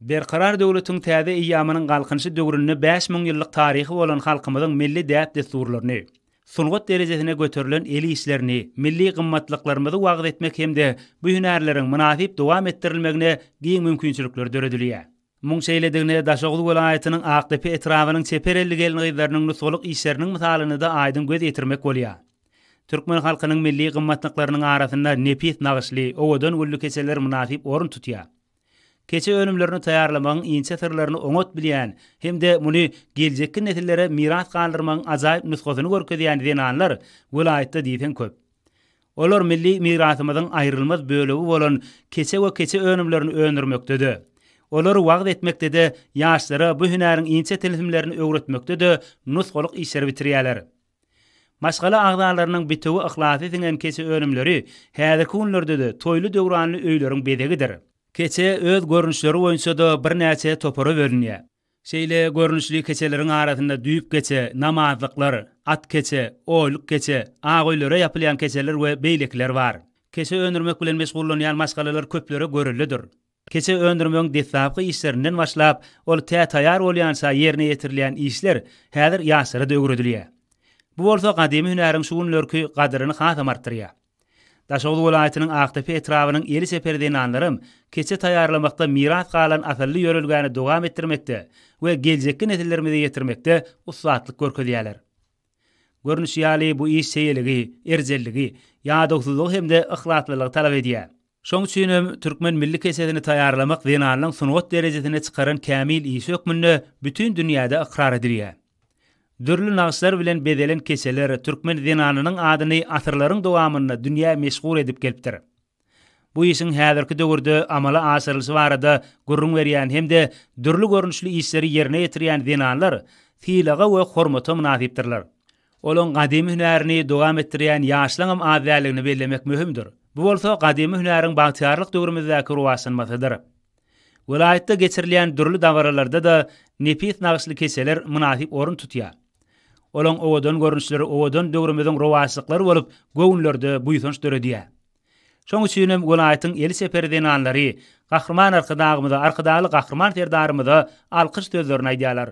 Berqarar döwletiň täze iýamynyň galkynşy döwründe 5000 ýyllyk taryhy bolan halkymyzyň milli däp desturlaryny, sungat derejesine göterilen eli işlerini, milli gymmatlyklarymy wagt etmek hemde bu hünärleriň münasip dowam etdirilmegine giň mümkinçilikler döredilýär. Muň şeýledigine Daşoğlu welaýatynyň Akdepe etrawynyň çeperelli gelňizläriniň nusulyk işleriniň misalyny da aýdyn göz ýetirmek bolýar. Türkmen halkynyň milli gymmatlyklarynyň arasynda nepis nagyşly, owadan güllü keseler münasip orun tutýar. Keçe önümlerini tayarlamaň inçe sırlaryny oňot bilýän hemde muny geljekki nesillere miras galdyrmaň ajaýyp nusgasyny görkezýän denanlar welaýatda diýsen köp. Olar milli mirasymyzyň aýrylmaz bölegi bolan keçe we keçe önümlerini öňürmekdedir. Olar wagt etmekde ýaşlara bu hünäriň inçe telsimlerini öwretmekde nusgalyk işler bitirýärler. Maşgala agdalarynyň bitewi ihlasy diňen keçe önümleri häzirki günlerde toýly döwranly öýleriň bedegidir. Keçe öz görünüşleri boýunça da bir näçe topara bölünýär. Şeýle görünüşli keçeleriň arasynda düýüp keçe, namazlyklar, at keçe, oýluk keçe, agoýlara ýapylýan keçeler we beýlekler bar. Keçe öňürmek bilen meşgullanýan maşgalalar köplere görülidir. Keçe öňürmeň desapky işlerinden başlap, ol taýar bolýansa ýerine ýetirilýän işler häzir ýaşlara da öwredilýär. Bu bolsa gadymy hünäriň şu günlerki gadyryny hasam artdyrýar. Daşoğlu welaýatynyň Akdepe etrawynyň eli seperdenanlarym keçe taýarlamakda miras galan asylly ýörelgäni dowam etdirmekde we geljekki nesillerimize ýetirmekde usatlyk görkezýärler. Görünüş ýaly bu iş seýeligi, erzelligi, ýa-dogsyzlyk hemde ihlaslylyk talap edýär. Şoň üçin türkmen milli kesedini taýarlamak denanlaryň sungat derejesine çykaran kämil iş hökmünde bütün dünýäde ikrar edilýär. Dürlü nagslar bilen bedelen keseler türkmen denanynyň adyny asyrlaryň dowamynda dünýä meşgul edip gelipdir. Bu işin häzirki döwürde amala asyrlysy barada gurrun berýän hemde dürlü görünüşli işleri ýerine ýetirýän denanlar tilaga we hormata münasipdirler. Olaň gadymy hünärini dowam etdirýän ýaşlaryň adäligini bellemek möhümdir. Bu bolsa gadymy hünäriň bagtyarlyk döwrümizdäki ruwasanmasydyr. Welaýatda geçirilýän dürlü dawralarda da nepis nagyşly keseler münasip orun tutýar. Olaň owadan görünüşleri owadan döwrümiziň rowaçlyklary bolup göwnlerde buýsanç döredýär. Şoň üçin welaýatyň eli seperdenanlary, gahrman arkadagymyza, arkadaly gahrman serdarymyza alkyş sözlerini aýdýarlar.